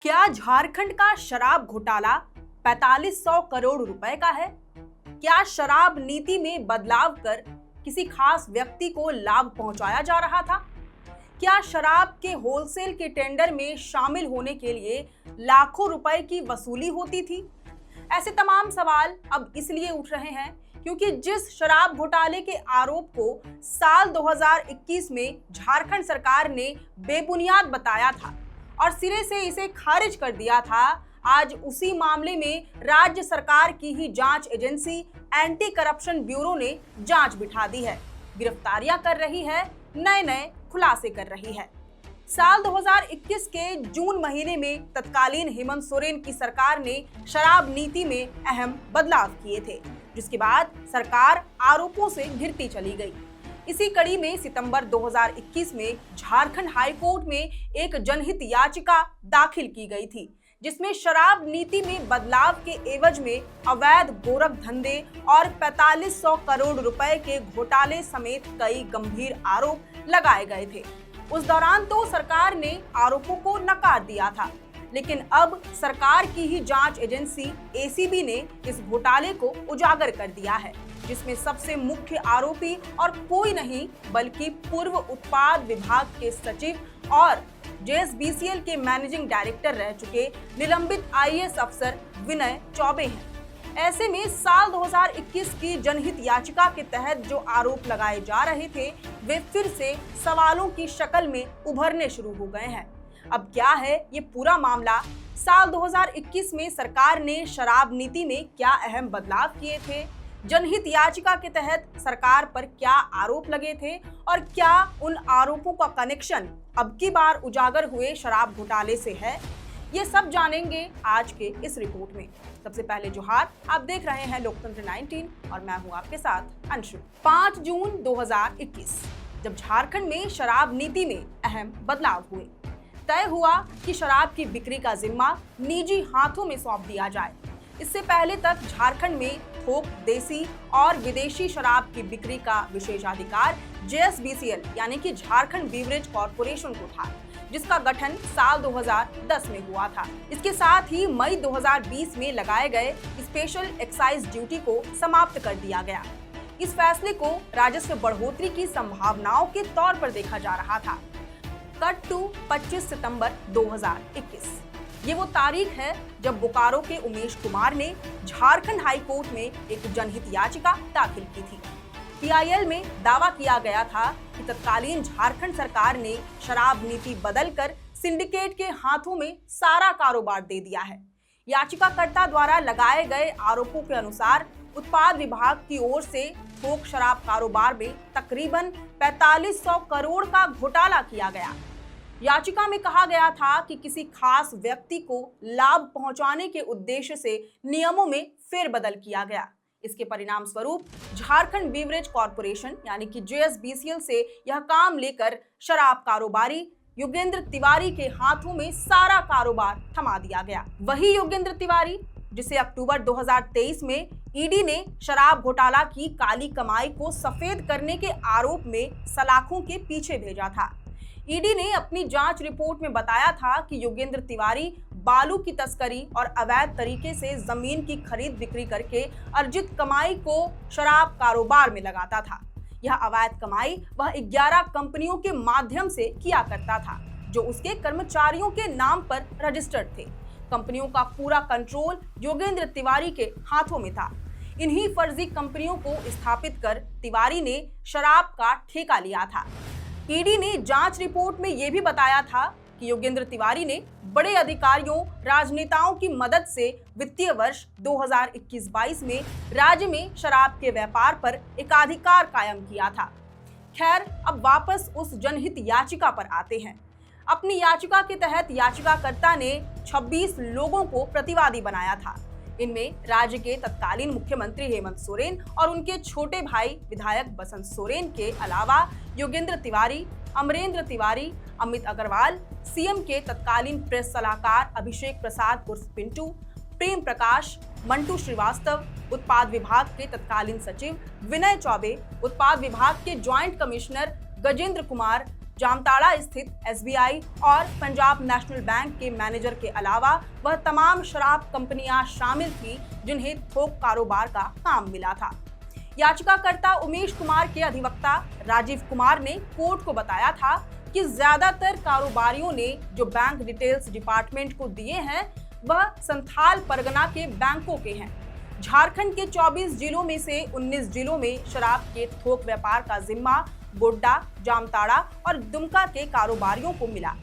क्या झारखंड का शराब घोटाला 4500 करोड़ रुपए का है? क्या शराब नीति में बदलाव कर किसी खास व्यक्ति को लाभ पहुंचाया जा रहा था? क्या शराब के होलसेल के टेंडर में शामिल होने के लिए लाखों रुपए की वसूली होती थी? ऐसे तमाम सवाल अब इसलिए उठ रहे हैं क्योंकि जिस शराब घोटाले के आरोप को साल 2021 में झारखंड सरकार ने बेबुनियाद बताया था और सिरे से इसे खारिज कर दिया था, आज उसी मामले में राज्य सरकार की ही जांच एजेंसी एंटी करप्शन ब्यूरो ने जांच बिठा दी है, गिरफ्तारियां कर रही है, नए नए खुलासे कर रही है। साल 2021 के जून महीने में तत्कालीन हेमंत सोरेन की सरकार ने शराब नीति में अहम बदलाव किए थे, जिसके बाद सरकार आरोपों से घिरती चली गई। इसी कड़ी में सितंबर 2021 में झारखंड हाई कोर्ट में एक जनहित याचिका दाखिल की गई थी, जिसमें शराब नीति में बदलाव के एवज में अवैध गोरख धंधे और 4500 करोड़ रुपए के घोटाले समेत कई गंभीर आरोप लगाए गए थे। उस दौरान तो सरकार ने आरोपों को नकार दिया था, लेकिन अब सरकार की ही जांच एजेंसी एसीबी ने इस घोटाले को उजागर कर दिया है, जिसमें सबसे मुख्य आरोपी और कोई नहीं बल्कि पूर्व उत्पाद विभाग के सचिव और जेएसबीसीएल के मैनेजिंग डायरेक्टर रह चुके निलंबित आईएएस अफसर विनय चौबे हैं। ऐसे में साल 2021 की जनहित याचिका के तहत जो आरोप लगाए जा रहे थे, वे फिर से सवालों की शक्ल में उभरने शुरू हो गए हैं। अब क्या है ये पूरा मामला? साल 2021 में सरकार ने शराब नीति में क्या अहम बदलाव किए थे? जनहित याचिका के तहत सरकार पर क्या आरोप लगे थे और क्या उन आरोपों का कनेक्शन अब की बार उजागर हुए शराब घोटाले से है? ये सब जानेंगे आज के इस रिपोर्ट में। सबसे पहले जोहार, आप देख रहे हैं लोकतंत्र 19 और मैं हूं आपके साथ अंशु। 5 जून 2021 जब झारखंड में शराब नीति में अहम बदलाव हुए, तय हुआ कि शराब की बिक्री का जिम्मा निजी हाथों में सौंप दिया जाए। इससे पहले तक झारखंड में थोक देसी और विदेशी शराब की बिक्री का विशेषाधिकार जेएसबीसीएल यानी कि झारखंड बीवरेज कॉर्पोरेशन को था, जिसका गठन साल 2010 में हुआ था। इसके साथ ही मई 2020 में लगाए गए स्पेशल एक्साइज ड्यूटी को समाप्त कर दिया गया। इस फैसले को राजस्व बढ़ोतरी की संभावनाओं के तौर पर देखा जा रहा था। कट टू 25 सितंबर 2021, ये वो तारीख है जब बोकारो के उमेश कुमार ने झारखंड हाई कोर्ट में एक जनहित याचिका दाखिल की थी। पीआईएल में दावा किया गया था कि तत्कालीन झारखंड सरकार ने शराब नीति बदलकर सिंडिकेट के हाथों में सारा कारोबार दे दिया है। याचिकाकर्ता द्वारा लगाए गए आरोपों के अनुसार उत्पाद विभाग की ओर से थोक शराब कारोबार में तकरीबन 4500 करोड़ का घोटाला किया गया। याचिका में कहा गया था कि किसी खास व्यक्ति को लाभ पहुंचाने के उद्देश्य से नियमों में फेरबदल किया गया। इसके परिणाम स्वरूप झारखंड बीवरेज कॉर्पोरेशन यानी कि जेएसबीसीएल से यह काम लेकर शराब कारोबारी योगेंद्र तिवारी के हाथों में सारा कारोबार थमा दिया गया। वही योगेंद्र तिवारी जिसे अक्टूबर 2023 में ईडी ने शराब घोटाला की काली कमाई को सफेद करने के आरोप में सलाखों के पीछे भेजा था। ईडी ने अपनी जांच रिपोर्ट में बताया था कि योगेंद्र तिवारी बालू की तस्करी और अवैध तरीके से जमीन की खरीद बिक्री करके अर्जित कमाई को शराब कारोबार में लगाता था। यह अवैध कमाई वह 11 कंपनियों के माध्यम से किया करता था, जो उसके कर्मचारियों के नाम पर रजिस्टर्ड थे। कंपनियों का पूरा कंट्रोल योगेंद्र तिवारी के हाथों में था। इन्हीं फर्जी कंपनियों को स्थापित कर तिवारी ने शराब का ठेका लिया था। ईडी ने जांच रिपोर्ट में यह भी बताया था कि योगेंद्र तिवारी ने बड़े अधिकारियों, राजनेताओं की मदद से वित्तीय वर्ष 2021-22 में राज्य में शराब के व्यापार पर एकाधिकार कायम किया था। खैर, अब वापस उस जनहित याचिका पर आते हैं। अपनी याचिका के तहत याचिकाकर्ता ने 26 लोगों को प्रतिवादी बनाया था। इनमें राज्य के तत्कालीन मुख्यमंत्री हेमंत सोरेन और उनके छोटे भाई विधायक बसंत सोरेन के अलावा योगेंद्र तिवारी, अमरेंद्र तिवारी, अमित अग्रवाल, सीएम के तत्कालीन प्रेस सलाहकार अभिषेक प्रसाद उर्फ पिंटू, प्रेम प्रकाश, मंटू श्रीवास्तव, उत्पाद विभाग के तत्कालीन सचिव विनय चौबे, उत्पाद विभाग के ज्वाइंट कमिश्नर गजेंद्र कुमार, जामताड़ा स्थित एसबीआई और पंजाब नेशनल बैंक के मैनेजर के अलावा वह तमाम शराब कंपनियां शामिल थी जिन्हें थोक कारोबार का काम मिला था। याचिकाकर्ता उमेश कुमार के अधिवक्ता राजीव कुमार ने कोर्ट को बताया था कि ज्यादातर कारोबारियों ने जो बैंक डिटेल्स डिपार्टमेंट को दिए हैं वह संथाल परगना के बैंकों के हैं। झारखंड के 24 जिलों में से 19 जिलों में शराब के थोक व्यापार का जिम्मा गोड्डा, जामताड़ा और दुमका के कारोबारियों को मिला।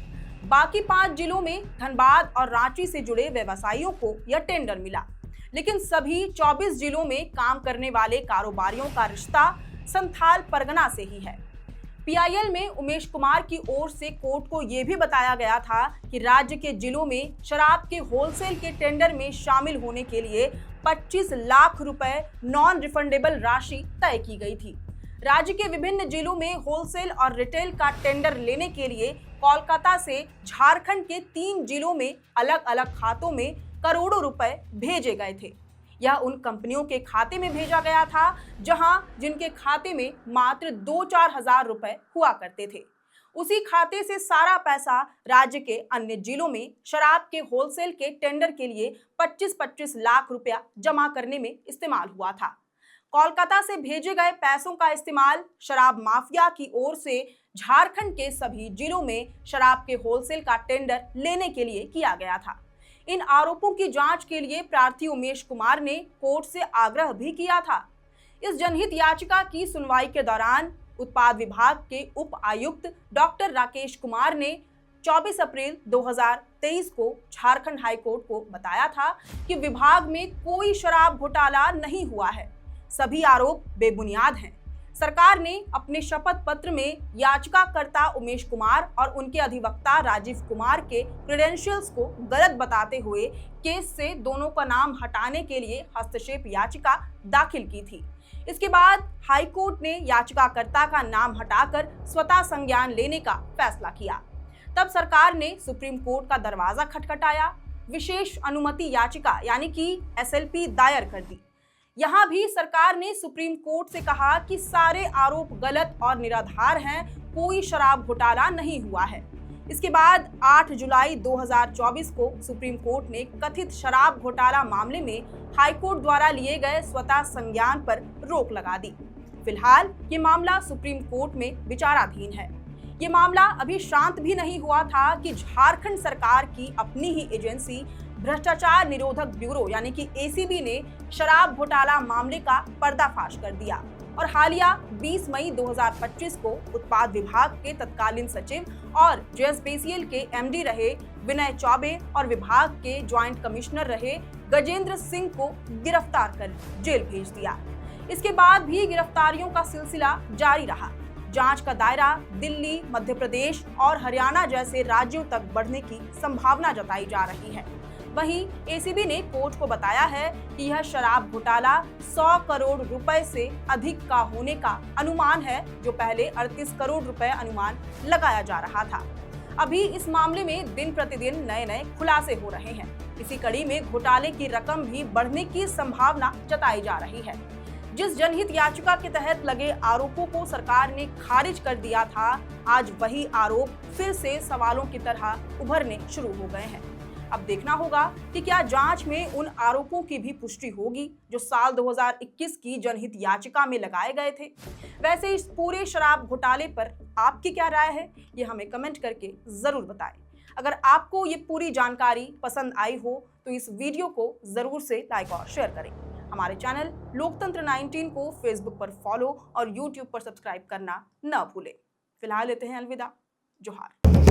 बाकी 5 जिलों में धनबाद और रांची से जुड़े व्यवसायियों को यह टेंडर मिला, लेकिन सभी 24 जिलों में काम करने वाले कारोबारियों का रिश्ता संथाल परगना से ही है। पीआईएल में उमेश कुमार की ओर से कोर्ट को यह भी बताया गया था कि राज्य के जिलों में शराब के होलसेल के टेंडर में शामिल होने के लिए 25 लाख रुपए नॉन रिफंडेबल राशि तय की गई थी। राज्य के विभिन्न जिलों में होलसेल और रिटेल का टेंडर लेने के लिए कोलकाता से झारखंड के 3 जिलों में अलग अलग खातों में करोड़ों रुपए भेजे गए थे। यह उन कंपनियों के खाते में भेजा गया था जिनके खाते में मात्र 2-4 हजार रुपए हुआ करते थे। उसी खाते से सारा पैसा राज्य के अन्य जिलों में शराब के होलसेल के टेंडर के लिए 25-25 लाख रुपया जमा करने में इस्तेमाल हुआ था। कोलकाता से भेजे गए पैसों का इस्तेमाल शराब माफिया की ओर से झारखंड के सभी जिलों में शराब के होलसेल का टेंडर लेने के लिए किया गया था। इन आरोपों की जांच के लिए प्रार्थी उमेश कुमार ने कोर्ट से आग्रह भी किया था। इस जनहित याचिका की सुनवाई के दौरान उत्पाद विभाग के उप आयुक्त डॉक्टर राकेश कुमार ने 24 अप्रैल 2023 को झारखंड हाईकोर्ट को बताया था कि विभाग में कोई शराब घोटाला नहीं हुआ है, सभी आरोप बेबुनियाद हैं। सरकार ने अपने शपथ पत्र में याचिकाकर्ता उमेश कुमार और उनके अधिवक्ता राजीव कुमार के क्रेडेंशियल्स को गलत बताते हुए केस से दोनों का नाम हटाने के लिए हस्तक्षेप याचिका दाखिल की थी। इसके बाद हाईकोर्ट ने याचिकाकर्ता का नाम हटाकर स्वतः संज्ञान लेने का फैसला किया। तब सरकार ने सुप्रीम कोर्ट का दरवाजा खटखटाया, विशेष अनुमति याचिका यानी कि एसएलपी दायर कर दी। यहाँ भी सरकार ने सुप्रीम कोर्ट से कहा कि सारे आरोप गलत और निराधार हैं, कोई शराब घोटाला नहीं हुआ है। इसके बाद 8 जुलाई 2024 को सुप्रीम कोर्ट ने कथित शराब घोटाला मामले में हाईकोर्ट द्वारा लिए गए स्वतः संज्ञान पर रोक लगा दी। फिलहाल ये मामला सुप्रीम कोर्ट में विचाराधीन है। ये मामला अभी शांत भी नहीं हुआ था कि झारखंड सरकार की अपनी ही एजेंसी भ्रष्टाचार निरोधक ब्यूरो यानी कि एसीबी ने शराब घोटाला मामले का पर्दाफाश कर दिया और हालिया 20 मई 2025 को उत्पाद विभाग के तत्कालीन सचिव और जेएसपीसीएल के एमडी रहे विनय चौबे और विभाग के ज्वाइंट कमिश्नर रहे गजेंद्र सिंह को गिरफ्तार कर जेल भेज दिया। इसके बाद भी गिरफ्तारियों का सिलसिला जारी रहा। जांच का दायरा दिल्ली, मध्य प्रदेश और हरियाणा जैसे राज्यों तक बढ़ने की संभावना जताई जा रही है। वहीं एसीबी ने कोर्ट को बताया है कि यह शराब घोटाला 100 करोड़ रुपए से अधिक का होने का अनुमान है, जो पहले 38 करोड़ रुपए अनुमान लगाया जा रहा था। अभी इस मामले में दिन प्रतिदिन नए खुलासे हो रहे हैं। इसी कड़ी में घोटाले की रकम भी बढ़ने की संभावना जताई जा रही है। जिस जनहित याचिका के तहत लगे आरोपों को सरकार ने खारिज कर दिया था, आज वही आरोप फिर से सवालों की तरह उभरने शुरू हो गए हैं। अब देखना होगा कि क्या जांच में उन आरोपों की भी पुष्टि होगी जो साल 2021 की जनहित याचिका में लगाए गए थे। वैसे इस पूरे शराब घोटाले पर आपकी क्या राय है, ये हमें कमेंट करके जरूर बताएं। अगर आपको ये पूरी जानकारी पसंद आई हो तो इस वीडियो को जरूर से लाइक और शेयर करें। हमारे चैनल लोकतंत्र 19 को फेसबुक पर फॉलो और यूट्यूब पर सब्सक्राइब करना न भूलें। फिलहाल लेते हैं अलविदा। जोहार।